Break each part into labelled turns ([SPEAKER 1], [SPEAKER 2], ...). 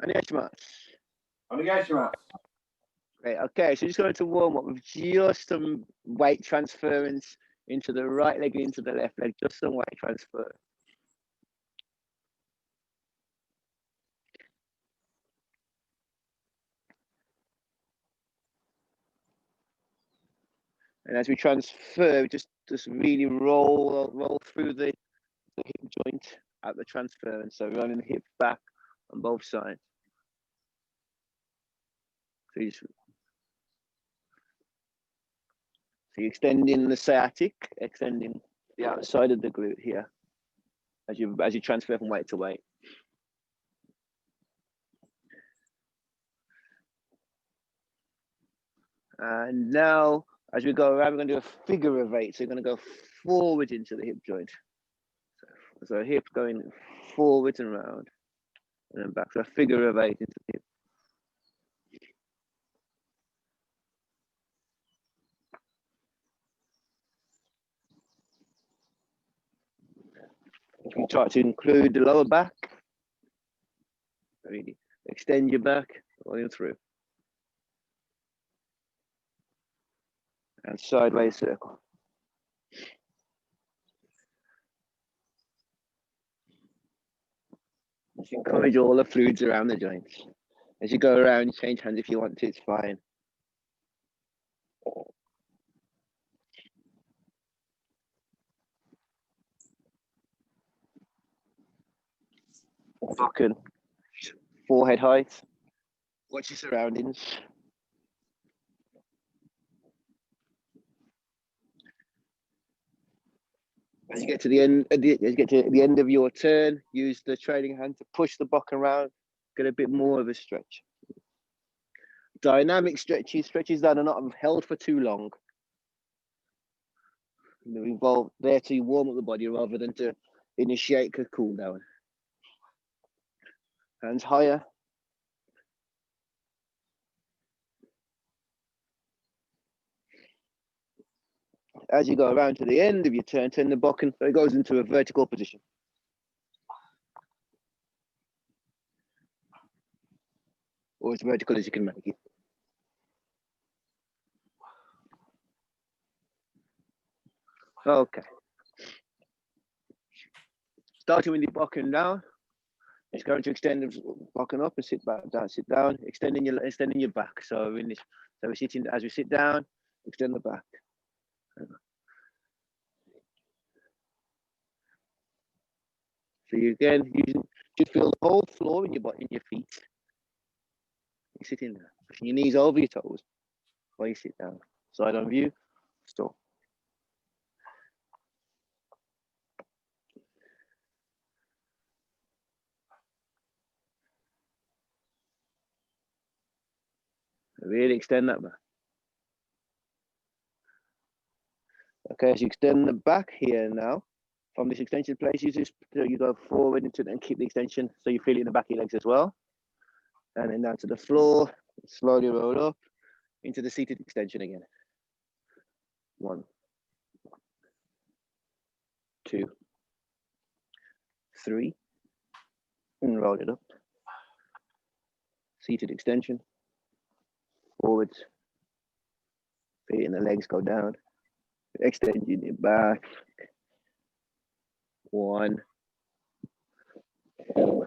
[SPEAKER 1] Onegaishimasu.
[SPEAKER 2] Great. Okay, so just going to warm up with just some weight transference into the right leg and into the left leg, just some weight transfer. And as we transfer, just really roll through the hip joint at the transfer, and so running the hips back on both sides. So you're extending the sciatic, extending the outside of the glute here as you transfer from weight to weight. And now, as we go around, we're going to do a figure of 8. So you're going to go forward into the hip joint. So hip going forward and round, and then back. So a figure of 8 into the hip. You try to include the lower back. Really extend your back all the way through. And sideways circle. Just encourage all the fluids around the joints. As you go around, you change hands if you want to, it's fine. Fucking forehead height. Watch your surroundings. As you get to the end, of your turn, use the trailing hand to push the buck around, get a bit more of a stretch. Dynamic stretches that are not held for too long. They're involved there to warm up the body rather than to initiate a cool down. Hands higher. As you go around to the end of your turn, turn the buck and it goes into a vertical position. Or as vertical as you can make it. Okay. Starting with your bucking down, it's going to extend the bucking up and sit back down, sit down, extending your back. So in this, so we're sitting as we sit down, extend the back. So you again just feel the whole floor in your feet. You're sitting there, pushing your knees over your toes while you sit down. Side on view, stop. Really extend that back. Okay, as you extend the back here now, from this extension place, you go forward into and keep the extension so you feel it in the back of your legs as well. And then down to the floor, slowly roll up into the seated extension again. 1, 2, 3, and roll it up. Seated extension, forwards, feet and the legs go down, extending your back. 1, 2,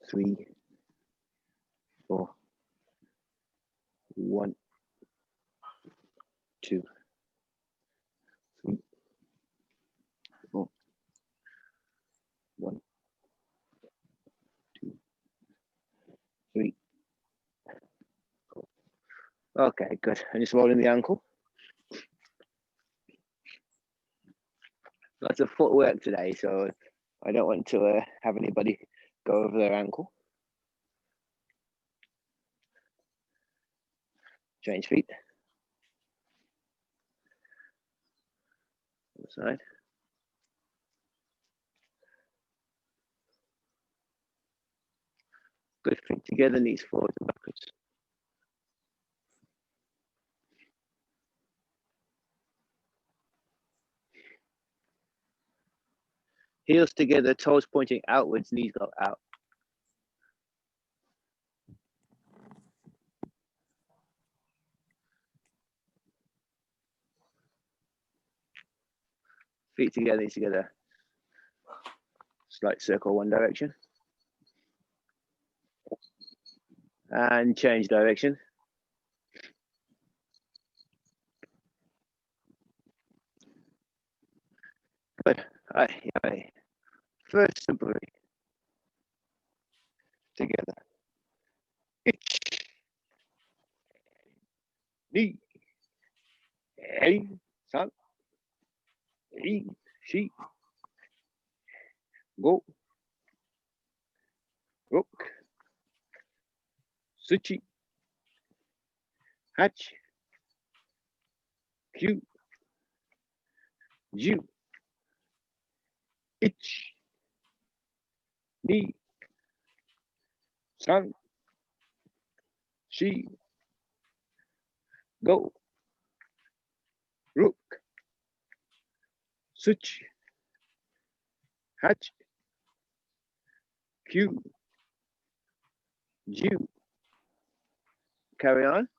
[SPEAKER 2] 3, 4. 1, 2, 3, 4. 1, 2, 3. 4. Okay, good. And just rolling the ankle. Lots of footwork today, so I don't want to have anybody go over their ankle. Change feet. Other side. Good, feet together, knees forward and backwards. Heels together, toes pointing outwards, knees go out. Feet together, knees together. Slight circle one direction. And change direction. Good. All right. First suburi. Together. Ich. Ni. Hey. San. Hey. Shi. Go. Rook. Suchi. Hatch. Q. Ju. Ich. Ni. San. Shi. Go. Rook. Suchi. Hatch. Q. Ju. Carry on.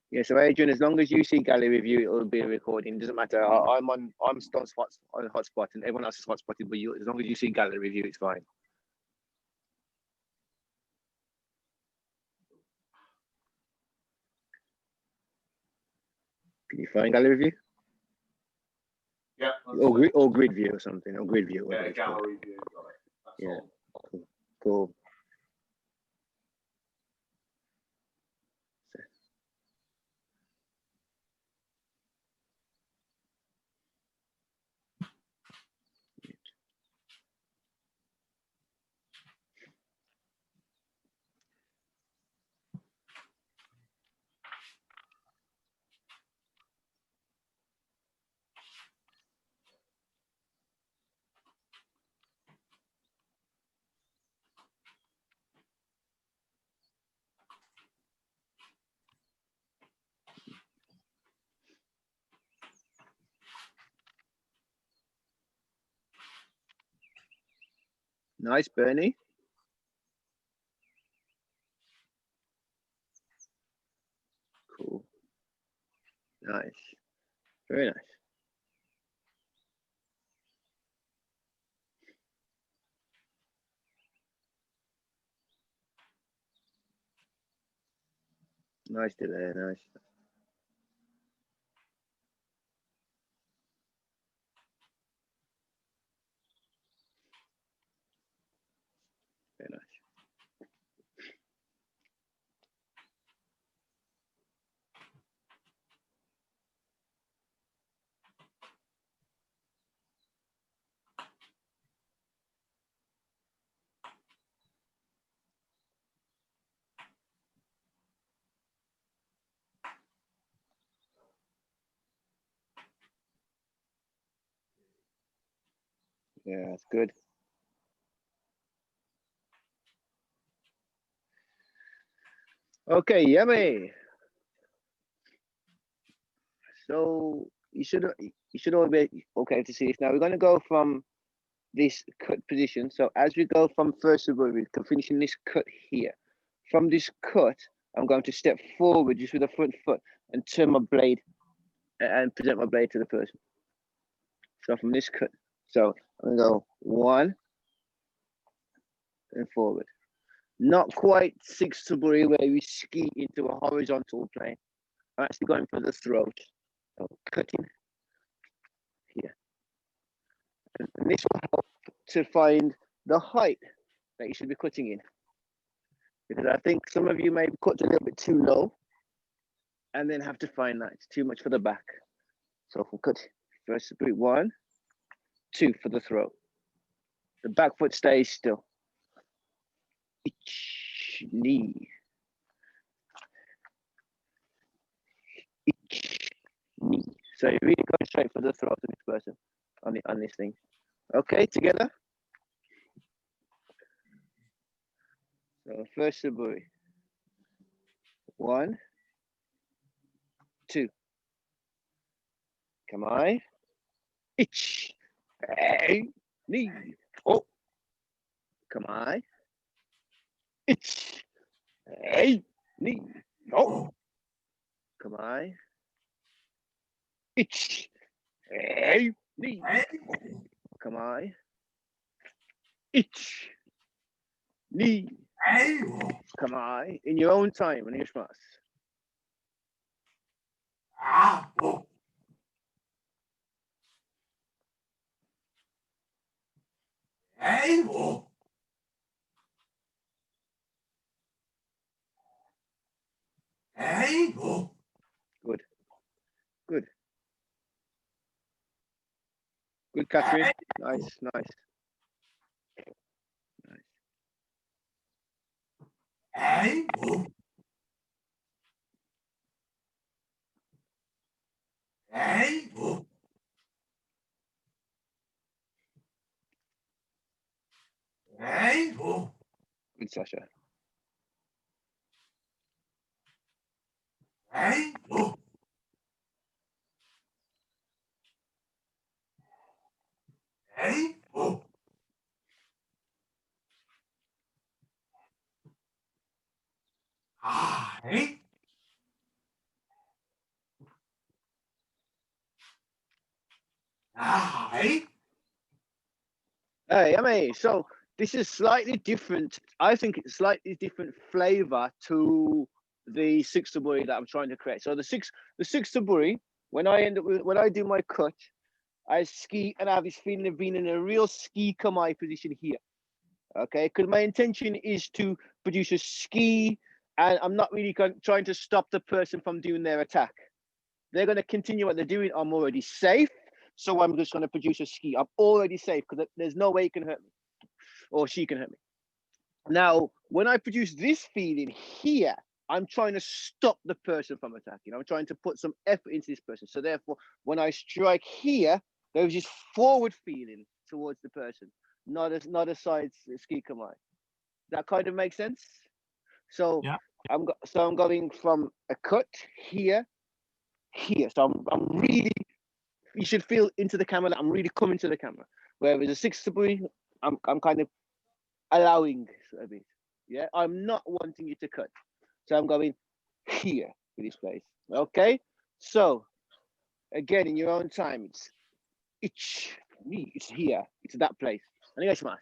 [SPEAKER 2] Yeah, so Adrian, as long as you see gallery view, it will be a recording. It doesn't matter. I'm still on hotspot, and everyone else is hotspotted. But you, as long as you see gallery view, it's fine. Can you find gallery view?
[SPEAKER 1] Yeah.
[SPEAKER 2] Or grid view or something, or grid view.
[SPEAKER 1] Yeah, gallery view.
[SPEAKER 2] Yeah. Cool. Cool. Nice, Bernie. Cool. Nice. Very nice. Nice delay. Nice. Very nice. Yeah, that's good. Okay, yummy. So you should all be okay to see this. Now we're going to go from this cut position. So as we go from first suburi to finishing this cut here, from this cut, I'm going to step forward just with the front foot and turn my blade and present my blade to the person. So from this cut, so I'm gonna go 1 and forward. Not quite 6 suburi where we ski into a horizontal plane. I'm actually going for the throat. So cutting here. And this will help to find the height that you should be cutting in. Because I think some of you may cut a little bit too low and then have to find that it's too much for the back. So if we cut first suburi 1, 2 for the throat. The back foot stays still. Ich, knee. Ich, knee. So you're really going straight for the throat of this person on this thing. Okay, together. So first suburi. 1, 2. Come on. Ich. Hey. Knee. Oh. Come on. Ich. Hey. Knee. Oh. Come on. Ich. Hey. Knee. Come on. Ich. Knee. Come on. In your own time. On your smash. Good. Good. Good, Catherine. Nice, nice. Good, Sasha. Hey, Amy, so this is slightly different. I think it's slightly different flavor to the six taburi that I'm trying to create. So the six taburi, when I do my cut, I ski and I have this feeling of being in a real ski kamai position here. Okay, because my intention is to produce a ski, and I'm not really trying to stop the person from doing their attack. They're going to continue what they're doing. I'm already safe. So I'm just going to produce a ski. I'm already safe because there's no way he can hurt me or she can hurt me. Now, when I produce this feeling here, I'm trying to stop the person from attacking. I'm trying to put some effort into this person. So therefore, when I strike here, there's this forward feeling towards the person, not a side ski kamai. That kind of makes sense. So
[SPEAKER 3] yeah.
[SPEAKER 2] I'm going from a cut here. So I'm really, you should feel into the camera that I'm really coming to the camera. Whereas a six taburi, I'm kind of allowing a bit. Yeah, I'm not wanting you to cut. So I'm going here with this place. Okay. So again, in your own time, it's here. It's that place. Onegaishimasu.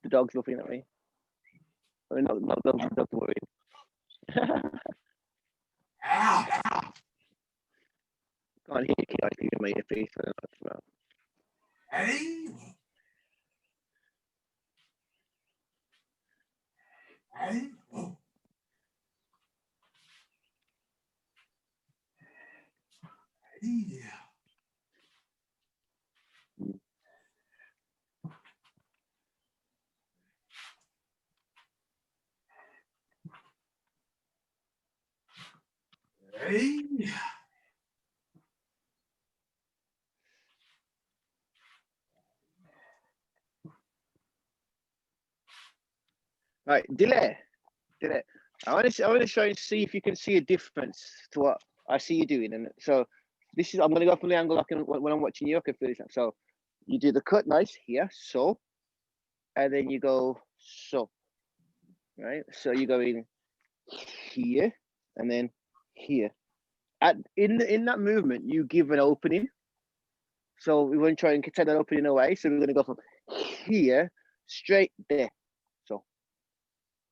[SPEAKER 2] The dog's looking at me. I mean, not worried. Can't hear you, like you made a face. I don't know what's right, delay. I want to try and see if you can see a difference to what I see you doing. And so this is, I'm going to go from the angle when I'm watching you, I can feel this. So you do the cut nice here, so, and then you go so, right? So you go in here and then here. In that movement, you give an opening. So we want to try and take that opening away. So we're going to go from here straight there.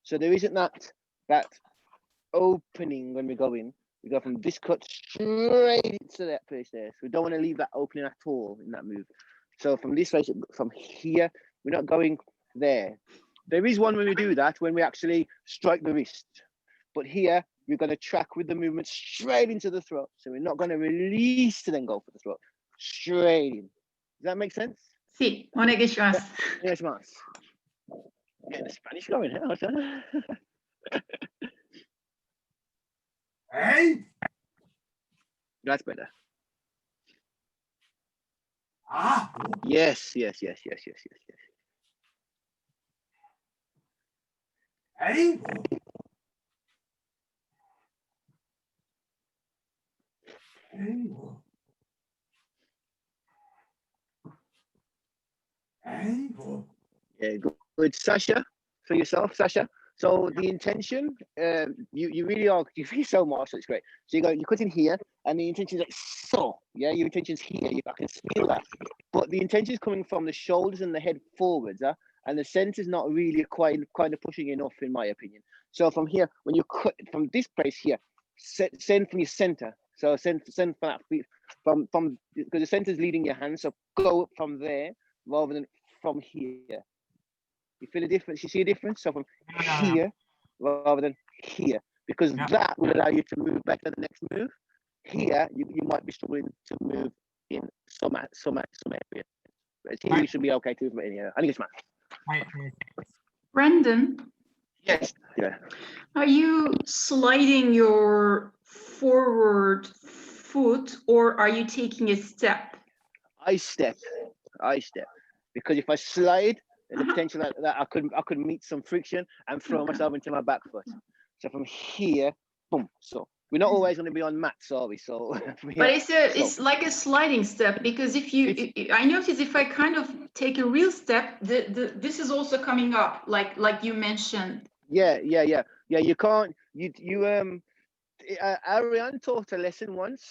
[SPEAKER 2] So there isn't that opening when we go in. We go from this cut straight into that place there. So we don't want to leave that opening at all in that move. So from this place, from here, we're not going there. There is one when we do that, when we actually strike the wrist. But here, we're going to track with the movement straight into the throat. So we're not going to release to then go for the throat. Straight in. Does that make sense?
[SPEAKER 3] Sí, onegaishimasu.
[SPEAKER 2] Yes, mas. Getting the Spanish going here.
[SPEAKER 1] Hey.
[SPEAKER 2] That's better.
[SPEAKER 1] Ah.
[SPEAKER 2] Yes.
[SPEAKER 1] Hey. Hey. Hey.
[SPEAKER 2] Yeah, good, Sasha, for yourself, Sasha. So the intention, you really are, you feel so much, it's great. So you cut in here, and the intention is like so, yeah, your intention's here, I can feel that. But the intention is coming from the shoulders and the head forwards, and the center's not really quite kind of pushing enough, in my opinion. So from here, when you cut from this place here, send from your center. So send from that, from because the center's leading your hand, so go up from there rather than from here. You feel a difference? You see a difference? So from here rather than here, because that will allow you to move better the next move. Here, you might be struggling to move in some area. But here, you should be okay to move in here. I think it's math.
[SPEAKER 3] Brendon,
[SPEAKER 2] Yes. Yeah.
[SPEAKER 3] are you sliding your forward foot or are you taking a step?
[SPEAKER 2] I step, because if I slide, there's a potential that I could meet some friction and throw myself into my back foot. So from here, boom. So we're not always going to be on mats, are we? So
[SPEAKER 3] but it's like a sliding step, because if you, I notice if I kind of take a real step, this is also coming up, like you mentioned.
[SPEAKER 2] Yeah. You can't. Ariane taught a lesson once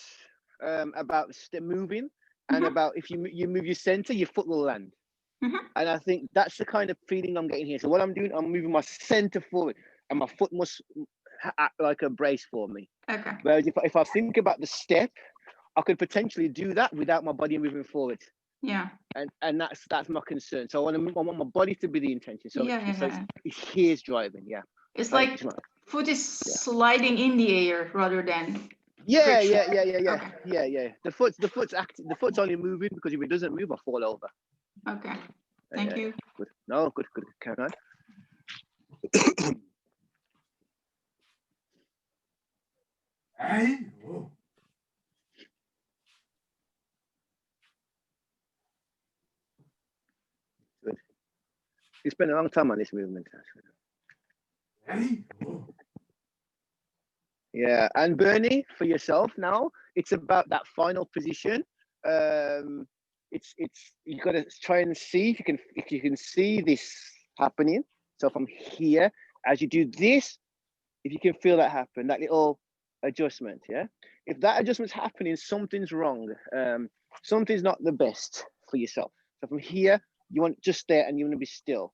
[SPEAKER 2] about moving, and about if you move your center, your foot will land. And I think that's the kind of feeling I'm getting here. So what I'm doing, I'm moving my center forward, and my foot must act like a brace for me.
[SPEAKER 3] Okay.
[SPEAKER 2] Whereas if I think about the step, I could potentially do that without my body moving forward.
[SPEAKER 3] Yeah.
[SPEAKER 2] And that's my concern. So I want my body to be the intention. So it's here's driving. Yeah.
[SPEAKER 3] It's like foot is sliding in the air rather than.
[SPEAKER 2] Yeah.
[SPEAKER 3] Okay.
[SPEAKER 2] The foot's only moving because if it doesn't move, I fall over.
[SPEAKER 3] Okay. Thank you.
[SPEAKER 2] Good. No, good. Carry on.
[SPEAKER 1] Hey.
[SPEAKER 2] Good. You spent a long time on this movement.
[SPEAKER 1] Hey.
[SPEAKER 2] Yeah, and Bernie, for yourself now, it's about that final position. It's you got to try and see if you can see this happening. So from here, as you do this, if you can feel that happen, that little adjustment, yeah. If that adjustment's happening, something's wrong. Something's not the best for yourself. So from here, you want just there, and you want to be still.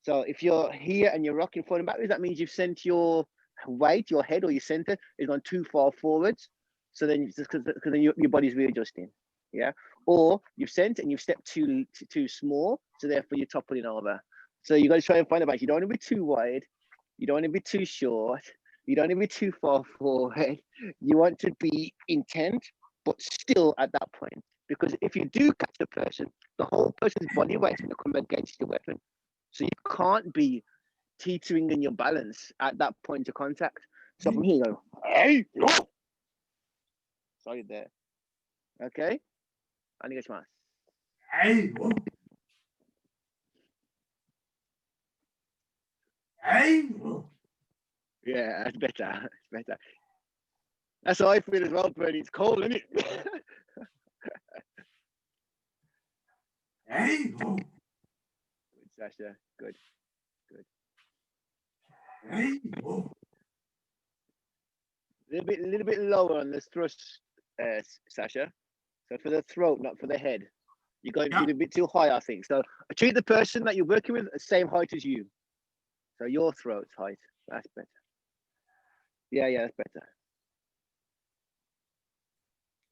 [SPEAKER 2] So if you're here and you're rocking forward and backwards, that means you've sent your weight, your head or your center is gone too far forwards. So then because then your body's readjusting. Yeah. Or you've sent and you've stepped too small. So therefore you're toppling over. So you got to try and find a balance. You don't want to be too wide. You don't want to be too short. You don't want to be too far forward. You want to be intent, but still at that point. Because if you do catch the person, the whole person's body weight is going to come against the weapon. So you can't be teetering in your balance at that point of contact. So from here, you go, hey, sorry there. Okay? Onegaishimasu.
[SPEAKER 1] Hey. Hey.
[SPEAKER 2] Yeah, that's better. It's better. That's how I feel as well, Bernie. It's cold, isn't it?
[SPEAKER 1] Hey.
[SPEAKER 2] Good, Sasha. Good.
[SPEAKER 1] Hey.
[SPEAKER 2] A little bit lower on the thrust, Sasha. So for the throat, not for the head. You're going a bit too high, I think. So treat the person that you're working with the same height as you. So your throat's height. That's better. Yeah, that's better.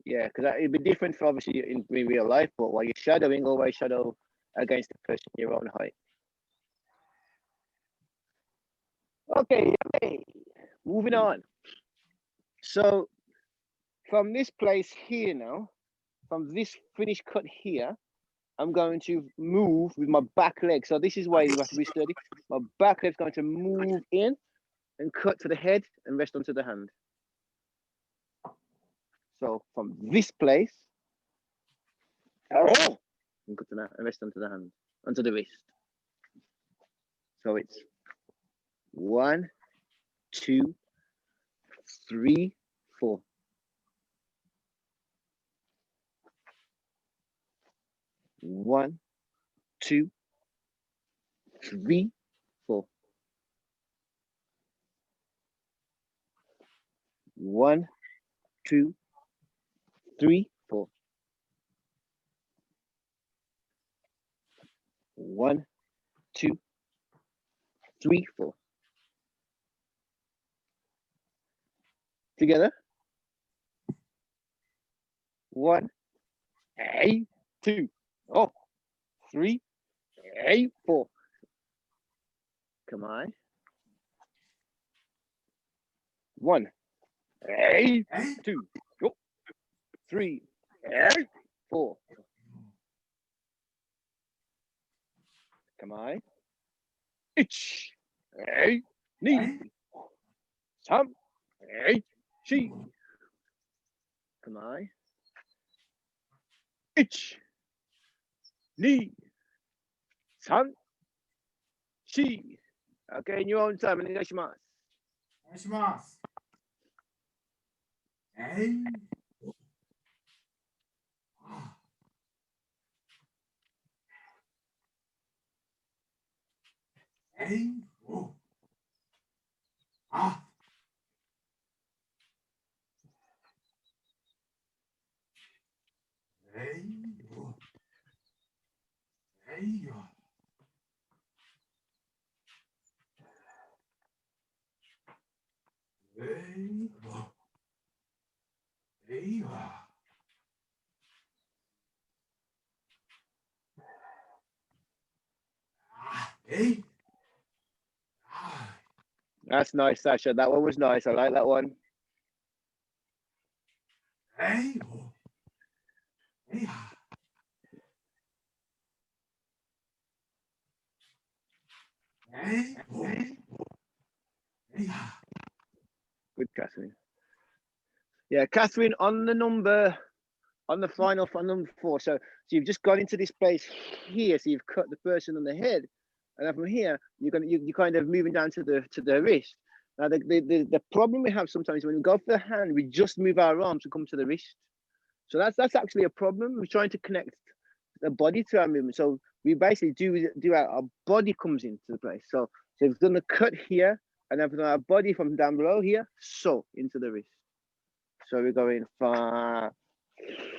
[SPEAKER 2] Yeah, because it'd be different for obviously in real life, but while you're shadowing, always shadow against the person your own height. Okay, moving on. So from this place here now, from this finished cut here, I'm going to move with my back leg. So this is why you have to be steady. My back leg's going to move in and cut to the head and rest onto the hand. So from this place, and cut to that and rest onto the hand, onto the wrist. So it's 1, 2, 3, 4. One, 2, 3, 4. 1, 2, 3, 4. 1, 2, 3, 4. Together. 1, 2, 3, 4. Come on. 1, 2, 3, 4. Come on. 1, 2, 3, 4. Come on. 1, 2, 3, 4. Okay, in your own time. お願いします。
[SPEAKER 1] お願いします。えい。あ。えい。お。あ。えい。お。えいよ。えい。お。えいよ。あ。えい。
[SPEAKER 2] That's nice, Sasha. That one was nice. I like that one.
[SPEAKER 1] Hey, oh. Hey, hey, oh. Hey.
[SPEAKER 2] Good, Catherine. Yeah, Catherine, on the final for number 4. So you've just got into this place here. So you've cut the person on the head, and then from here you're kind of moving down to the wrist. Now the problem we have sometimes when we go for the hand, we just move our arms and come to the wrist. So that's actually a problem. We're trying to connect the body to our movement. So we basically do our body comes into the place. So we've done the cut here, and then from our body from down below here, so into the wrist. So we're going from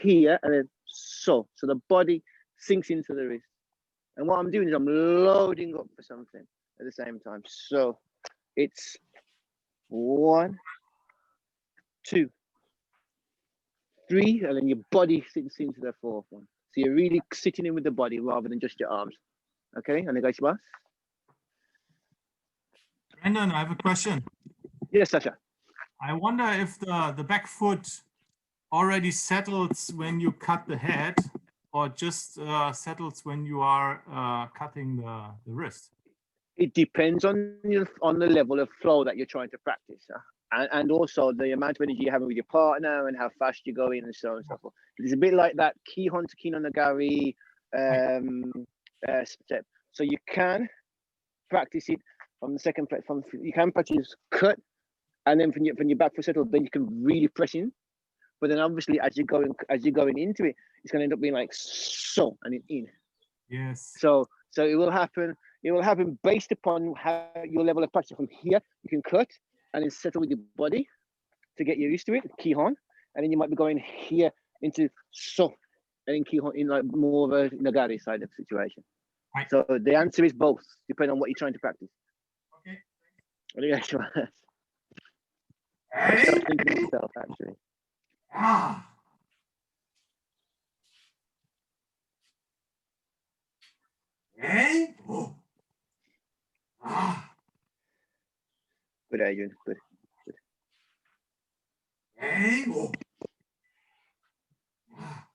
[SPEAKER 2] here and then so the body sinks into the wrist. And what I'm doing is I'm loading up for something at the same time. So it's 1, 2, 3, and then your body sinks into the 4th one. So you're really sitting in with the body rather than just your arms. Okay, onegaishimasu.
[SPEAKER 4] Brendon, I have a question.
[SPEAKER 2] Yes, Sasha.
[SPEAKER 4] I wonder if the back foot already settles when you cut the head, or just settles when you are cutting the wrist.
[SPEAKER 2] It depends on the level of flow that you're trying to practice, and also the amount of energy you're having with your partner and how fast you're going and so on and so forth. It's a bit like that Kihon to Kino Nagari step. So you can practice it from the second place. You can practice cut, and then from your back foot settle, then you can really press in. But then obviously as you're going into it, it's going to end up being like so and in.
[SPEAKER 4] Yes.
[SPEAKER 2] So it will happen. It will happen based upon how your level of practice. From here, you can cut and then settle with your body to get you used to it, Kihon, and then you might be going here into so, and then Kihon in like more of a Nagari side of the situation.
[SPEAKER 4] Right.
[SPEAKER 2] So the answer is both, depending on what you're trying to practice.
[SPEAKER 1] Okay.
[SPEAKER 2] What do you guys want? I
[SPEAKER 1] Hey.
[SPEAKER 2] was thinking myself actually.
[SPEAKER 1] Ah. Hey, oh. Ah.
[SPEAKER 2] Good, Adrian. Good.
[SPEAKER 1] Hey, oh. Ah.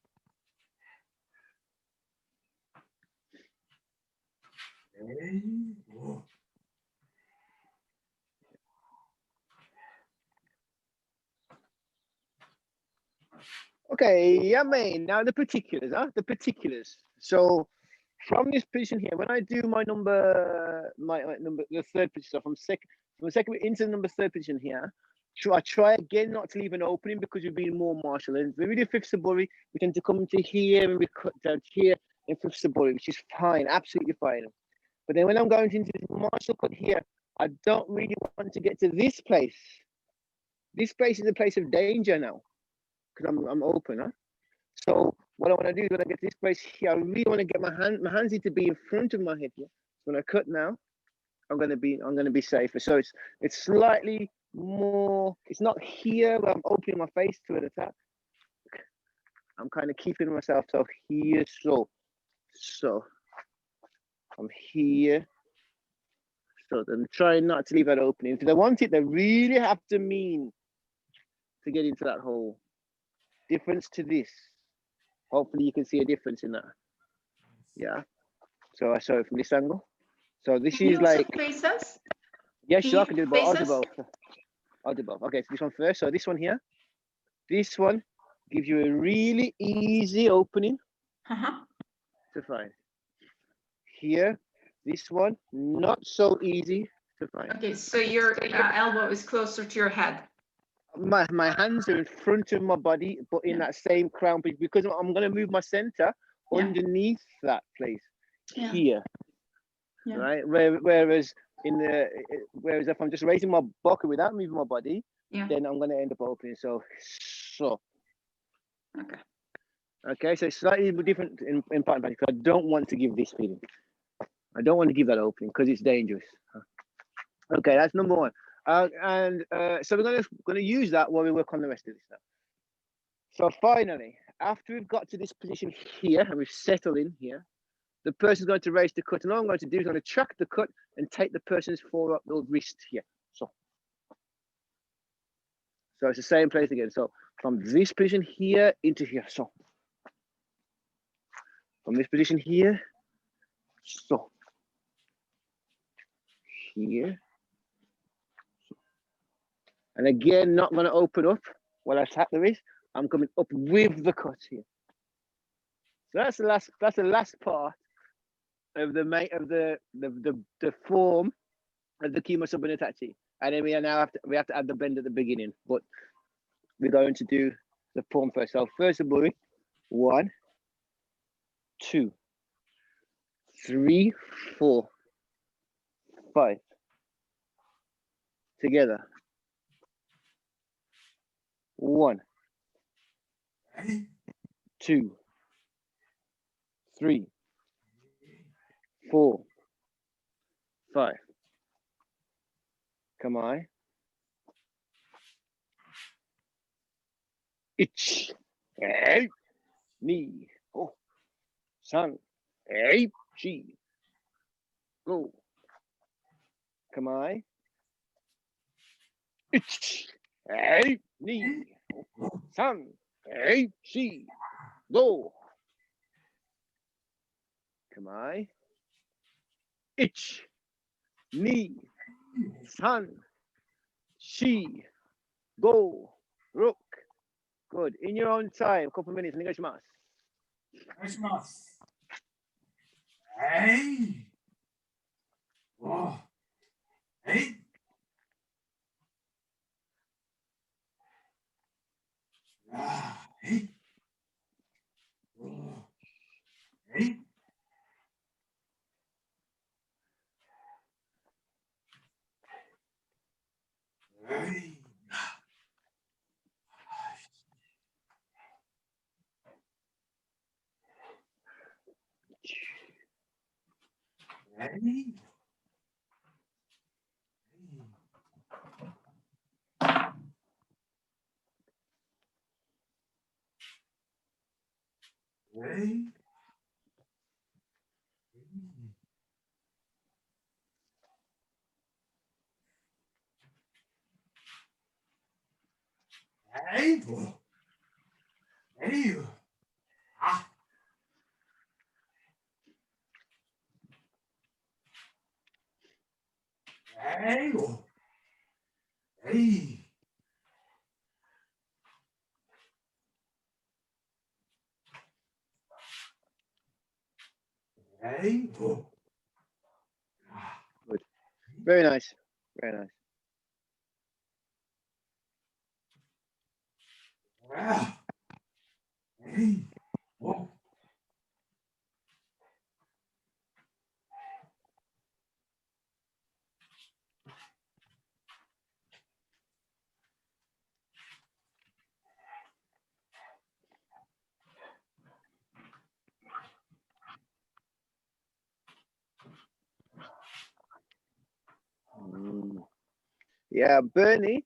[SPEAKER 2] Okay, yeah, man. Now the particulars, huh? The particulars. So from this position here, when I do my number, the third position, so from second into the number third position here, I try again not to leave an opening because we're being more martial. And when we do fifth saburi, we tend to come into here and we cut down here in fifth saburi, which is fine, absolutely fine. But then when I'm going into this martial cut here, I don't really want to get to this place. This place is a place of danger now because I'm open, huh? So what I want to do is when I get to this place here, I really want to get my hands need to be in front of my head here. So when I cut now, I'm gonna be safer. So it's slightly more. It's not here where I'm opening my face to an attack. I'm kind of keeping myself so here. So I'm here. So I'm trying not to leave that opening because I want it. They really have to mean to get into that hole. Difference to this. Hopefully you can see a difference in that. Yeah. So I saw it from this angle. So this
[SPEAKER 3] Can you
[SPEAKER 2] is
[SPEAKER 3] also
[SPEAKER 2] like.
[SPEAKER 3] face us?
[SPEAKER 2] Yeah,
[SPEAKER 3] Can
[SPEAKER 2] sure,
[SPEAKER 3] you
[SPEAKER 2] I can do both. I'll do
[SPEAKER 3] face us?
[SPEAKER 2] both. I'll do both. Okay, so this one first. So this one here. This one gives you a really easy opening to find. Here, this one, not so easy to find.
[SPEAKER 3] Okay, so your elbow is closer to your head.
[SPEAKER 2] My hands are in front of my body, but in that same crown piece, because I'm going to move my center underneath that place here. Yeah. Right? Whereas if I'm just raising my bucket without moving my body, then I'm going to end up opening. So. Okay, so it's slightly different in pattern because I don't want to give this feeling. I don't want to give that opening because it's dangerous. Okay, that's number one. So we're gonna use that while we work on the rest of this stuff. So finally, after we've got to this position here and we've settled in here, the person's going to raise the cut, and all I'm going to do is I'm going to track the cut and take the person's forearm or wrist here. So it's the same place again. So from this position here into here. So from this position here. So here. And again, not going to open up while I tap the wrist. I'm coming up with the cut here. So that's the last part of the form of the kimo musubi tachi. And then we have to add the bend at the beginning. But we're going to do the form first. So first of all, 1, 2, 3, 4, 5. Together. 1, 2, 3, 4, 5. Come on. 1, 2, 3, 4, go. Come on. 1, 2, 3, 4, go. Come on. 1, 2, 3, 4, go. Rook. Good. In your own time, a couple of minutes. Onegaishimasu.
[SPEAKER 1] Hey. Oh. Hey. Ah. Hey. Oh. Hey. Hey. Hey. Hey. Hey. Hey. Ah. Hey, oh. Hey. Hey, oh.
[SPEAKER 2] Good. Very nice. Very nice.
[SPEAKER 1] Ah. Hey, oh.
[SPEAKER 2] Mm. Yeah, Bernie,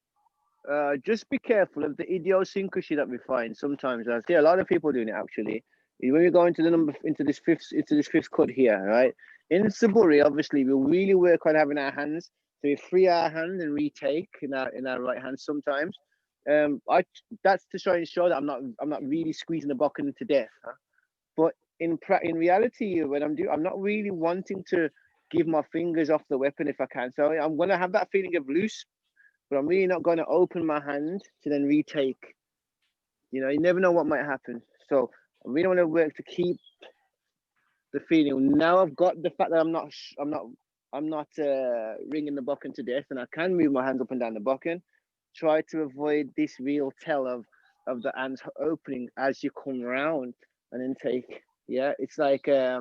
[SPEAKER 2] just be careful of the idiosyncrasy that we find sometimes. I see a lot of people doing it actually. When we go into this fifth cut here, right? In Saburi, obviously, we really work on having our hands. So we free our hand and retake in our right hand sometimes. That's to try and show that I'm not really squeezing the bokken to death. Huh? But in reality, when I'm not really wanting to give my fingers off the weapon if I can. So I'm gonna have that feeling of loose, but I'm really not going to open my hand to then retake. You know, you never know what might happen. So I really want to work to keep the feeling. Now I've got the fact that I'm not ringing the bokken to death, and I can move my hands up and down the bokken. Try to avoid this real tell of the hands opening as you come around and then take. Yeah, it's like a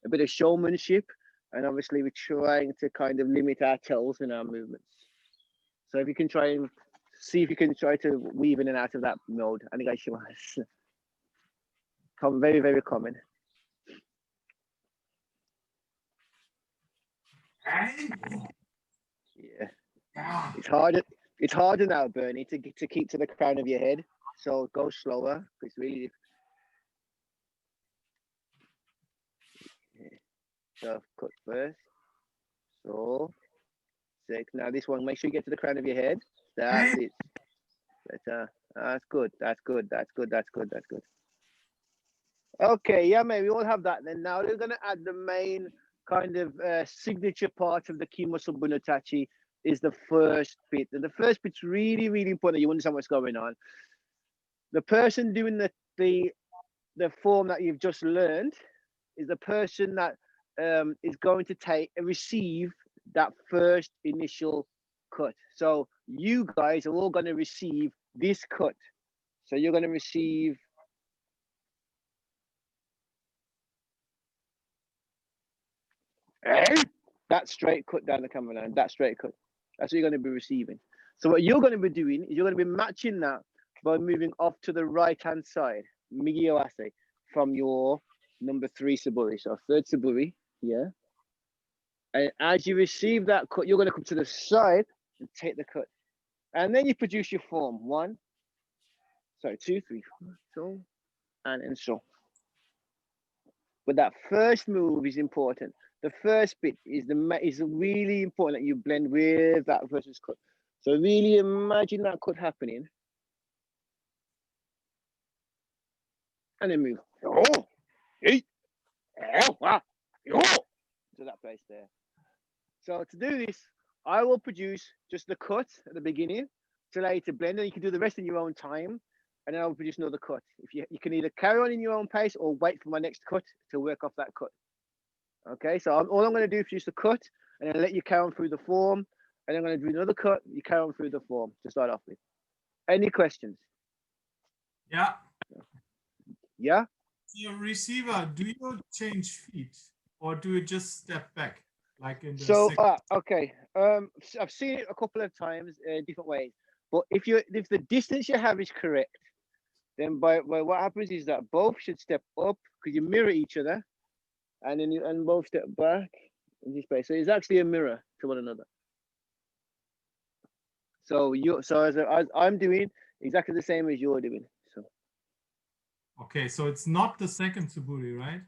[SPEAKER 2] bit of showmanship, and obviously we're trying to kind of limit our tells in our movements. So if you can try and see if you can try to weave in and out of that mode, I think I should come very, very common.
[SPEAKER 1] Hey, oh.
[SPEAKER 2] Yeah,
[SPEAKER 1] Ah.
[SPEAKER 2] it's harder now, Bernie, to keep to the crown of your head. So go slower. It's really so cut first. So six. Now this one, make sure you get to the crown of your head. That's it. That's good. That's good. That's good. That's good. That's good. Okay, yeah, maybe we'll have that then. Now we're gonna add the main kind of signature part of the Kimusu Bunatachi is the first bit. And the first bit's really, really important that you understand what's going on. The person doing the form that you've just learned is the person that is going to receive that first initial cut. So you guys are all going to receive this cut. So you're going to receive that straight cut down the camera line, that straight cut. That's what you're going to be receiving. So what you're going to be doing is you're going to be matching that by moving off to the right-hand side, Migi Oase, from your number 3 Saburi. So 3rd Saburi, yeah. And as you receive that cut, you're going to come to the side and take the cut. And then you produce your form. 1, 2, 3, 4, so, and so. But that first move is important. The first bit is really important that you blend with that person's cut. So really imagine that cut happening. And then move. To that place there. So to do this, I will produce just the cut at the beginning to allow you to blend, and you can do the rest in your own time. And then I'll produce another cut. If you can either carry on in your own pace or wait for my next cut to work off that cut. Okay, so all I'm going to do is produce the cut and then let you carry on through the form. And I'm going to do another cut, you carry on through the form to start off with. Any questions?
[SPEAKER 4] Yeah.
[SPEAKER 2] Yeah?
[SPEAKER 4] So receiver, do you change feet or do you just step back? Like in the
[SPEAKER 2] So, okay. I've seen it a couple of times different ways. But if the distance you have is correct, then by what happens is that both should step up because you mirror each other, and then both step back in this space. So it's actually a mirror to one another. So as I'm doing exactly the same as you're doing. So
[SPEAKER 4] okay, so it's not the second Suburi, right?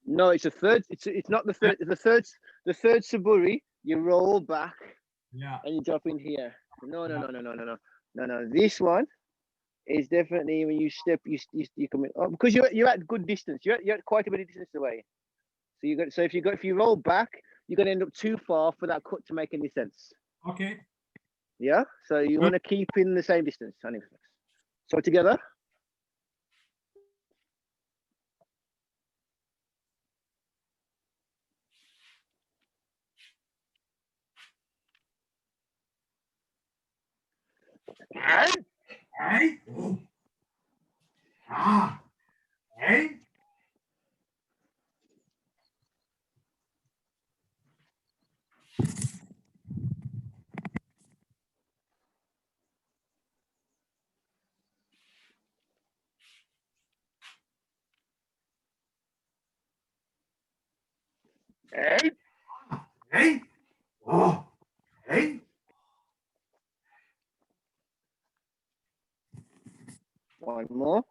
[SPEAKER 2] no, it's a third. It's not the third. It's the third Saburi. You roll back.
[SPEAKER 4] Yeah.
[SPEAKER 2] And you drop in here. No. This one is definitely when you step, you come in because you're at good distance. You're at quite a bit of distance away. So if you roll back, you're going to end up too far for that cut to make any sense.
[SPEAKER 4] Okay.
[SPEAKER 2] Yeah, so you want to keep in the same distance. So together.
[SPEAKER 1] Hey. Ah. Hey. Hey. Hey. Oh. Hey.
[SPEAKER 2] One more.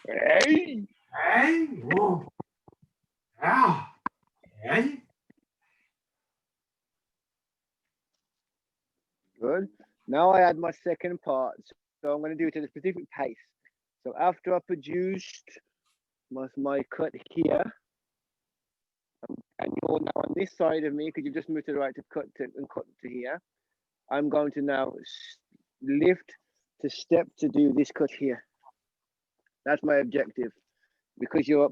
[SPEAKER 1] Hey. Hey. Oh. Ah. Hey.
[SPEAKER 2] Good. Now I add my second part. So I'm going to do it at a specific pace. So after I produced my cut here, and you're now on this side of me because you just moved to the right to cut to here. I'm going to now lift to step to do this cut here. That's my objective. Because you're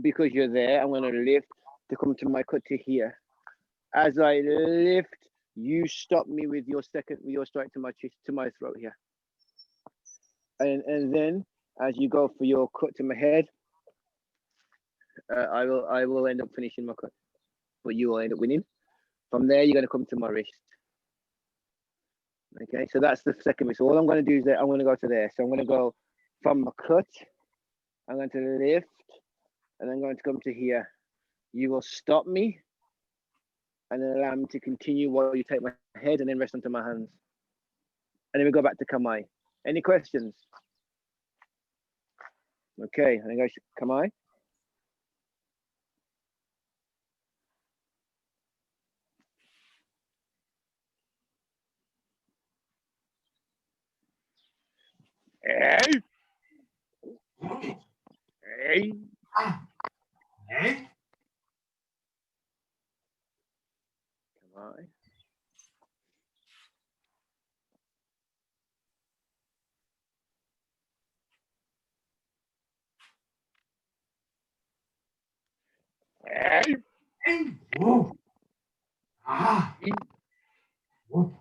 [SPEAKER 2] there, I'm going to lift to come to my cut to here. As I lift, you stop me with your strike to my chest, to my throat here. And then as you go for your cut to my head, I will end up finishing my cut, but you will end up winning. From there, you're going to come to my wrist. Okay, so that's the second bit. So all I'm going to do is that I'm going to go to there. So I'm going to go from my cut. I'm going to lift, and I'm going to come to here. You will stop me, and then allow me to continue while you take my head and then rest onto my hands. And then we go back to Kamai. Any questions? Okay, I think I should Kamai.
[SPEAKER 1] Hey. Hey. Ah. Hey.
[SPEAKER 2] Kamai.
[SPEAKER 1] Hey. Hey. Oh. Ah. Oh.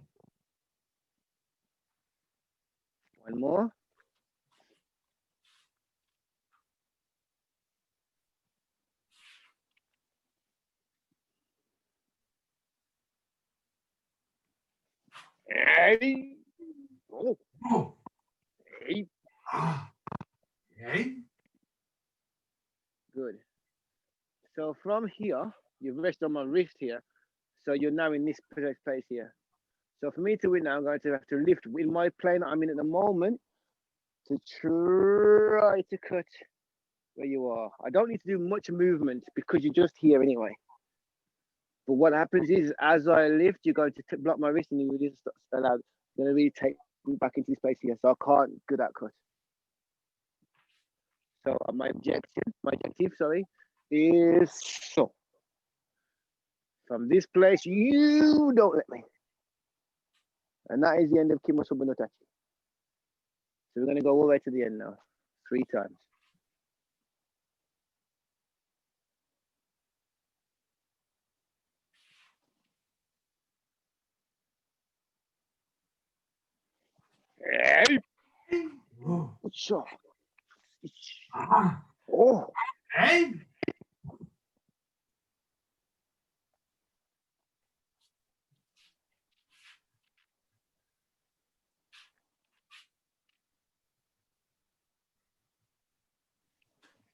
[SPEAKER 2] One more.
[SPEAKER 1] Hey. Oh. Oh. Hey. Ah. Hey.
[SPEAKER 2] Good. So from here, you rest on my wrist here. So you're now in this place here. So for me to win now, I'm going to have to lift in my plane that I'm in at the moment to try to cut where you are. I don't need to do much movement because you're just here anyway. But what happens is, as I lift, you're going to block my wrist and you really allowed. You're going to really take me back into this place here. So I can't do that cut. So my objective, is so. From this place, you don't let me. And that is the end of Kimosuba no Tachi. So we're going to go all the way to the end now, 3 times.
[SPEAKER 1] Hey. Oh.
[SPEAKER 2] Sure.
[SPEAKER 1] Ah.
[SPEAKER 2] Oh.
[SPEAKER 1] Hey.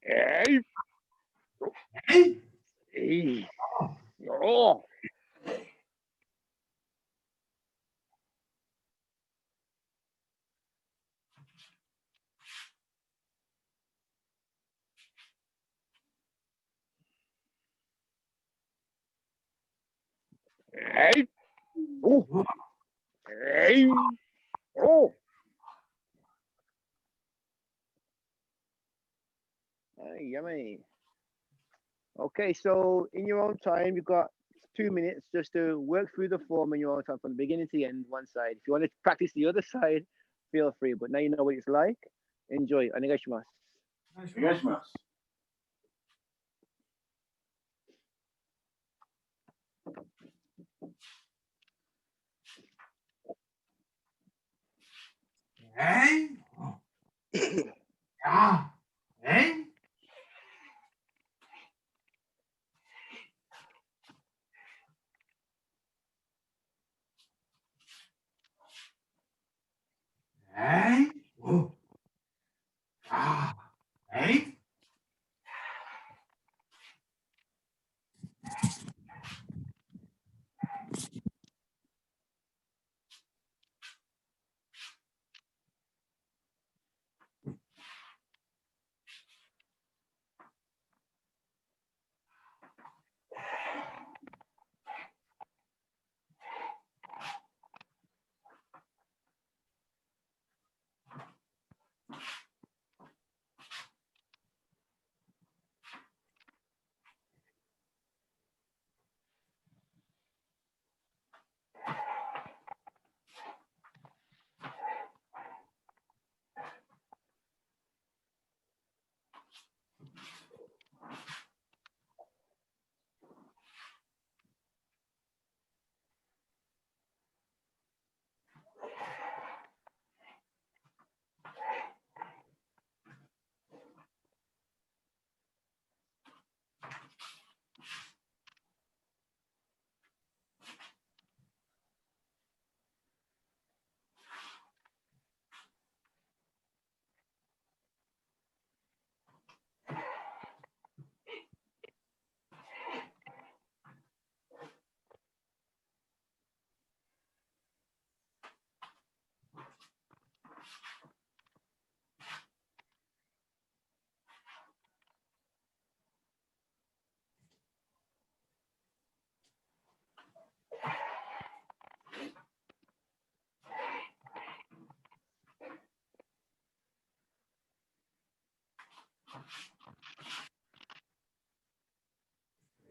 [SPEAKER 1] Hey. Hey.
[SPEAKER 2] Hey.
[SPEAKER 1] Oh. Hey.
[SPEAKER 2] Oh. Hey. Oh. Yummy. Okay, so in your own time, you've got 2 minutes just to work through the form in your own time from the beginning to the end, one side. If you want to practice the other side, feel free. But now you know what it's like. Enjoy. Onegaishimasu.
[SPEAKER 1] Hey. Ah. Hey. Hey. Ah. Hey.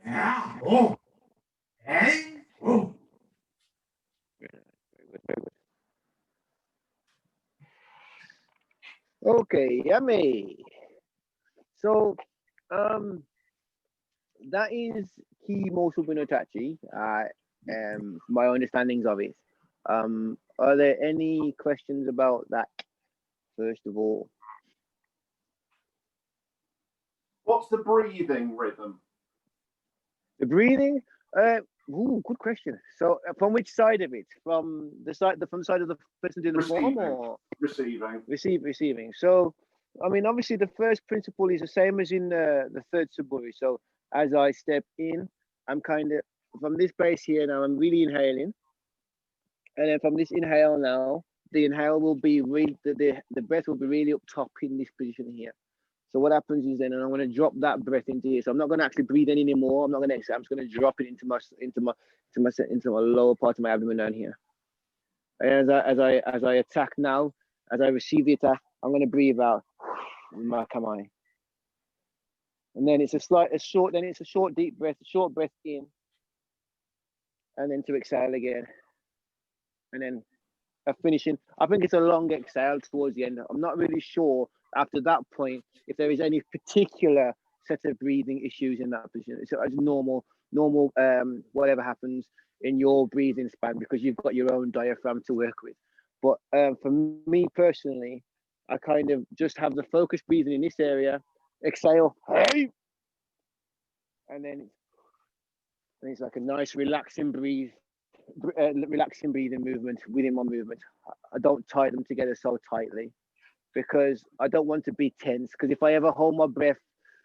[SPEAKER 1] Yeah. Oh. Hey. Oh.
[SPEAKER 2] Very good. Okay, yummy. So, that is key musubi no tachi. My understandings of it. Are there any questions about that? First of all,
[SPEAKER 5] What's the breathing rhythm?
[SPEAKER 2] the breathing. Good question. So, from which side of it? From the side of the person doing the form, or receiving? So, I mean, obviously, the first principle is the same as in the third suburi. So, as I step in, I'm kind of from this base here now. I'm really inhaling, and then from this inhale now, the inhale will be really the breath will be really up top in this position here. So what happens is then I'm going to drop that breath into here. So I'm not going to actually breathe in anymore. I'm not going to exhale. I'm just going to drop it into my lower part of my abdomen down here. And as I attack now, as I receive the attack, I'm going to breathe out. Makamai. And then it's a short deep breath, a short breath in, and then to exhale again. And then finishing. I think it's a long exhale towards the end. I'm not really sure after that point if there is any particular set of breathing issues in that position. It's normal, whatever happens in your breathing span because you've got your own diaphragm to work with. But for me personally, I kind of just have the focus breathing in this area, exhale, hey, and then it's like a nice relaxing breathing movement within my movement. I don't tie them together so tightly because I don't want to be tense. Because if I ever hold my breath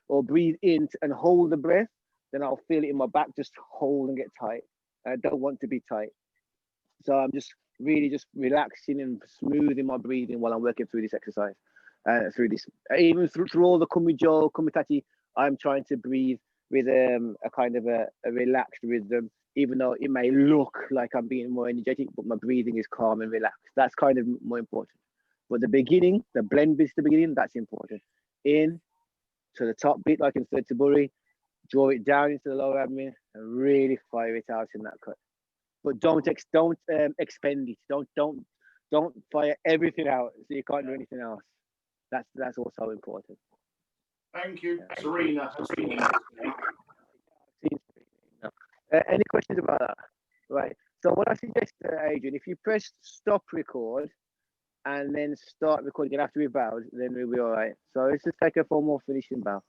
[SPEAKER 2] or breathe in and hold the breath, then I'll feel it in my back just hold and get tight. I don't want to be tight. So I'm just really just relaxing and smoothing my breathing while I'm working through this exercise. Through this, even through all the kumitachi, I'm trying to breathe with a kind of a relaxed rhythm, even though it may look like I'm being more energetic, but my breathing is calm and relaxed. That's kind of more important. But the beginning, the blend bits, the beginning, that's important. In to the top bit, like in Setuburi, draw it down into the lower abdomen and really fire it out in that cut. But don't expend it. Don't fire everything out so you can't do anything else. That's also important.
[SPEAKER 5] Thank you, Serena.
[SPEAKER 2] Any questions about that? Right. So what I suggest, Adrian, if you press stop record and then start recording, you have to be bowed, then we'll be all right. So let's just take a formal finishing bow.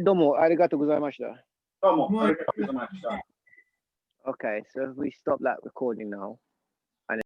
[SPEAKER 2] どうもありがとうございました。
[SPEAKER 5] どうもありがとうございました。
[SPEAKER 2] Okay, so if we stop that recording now.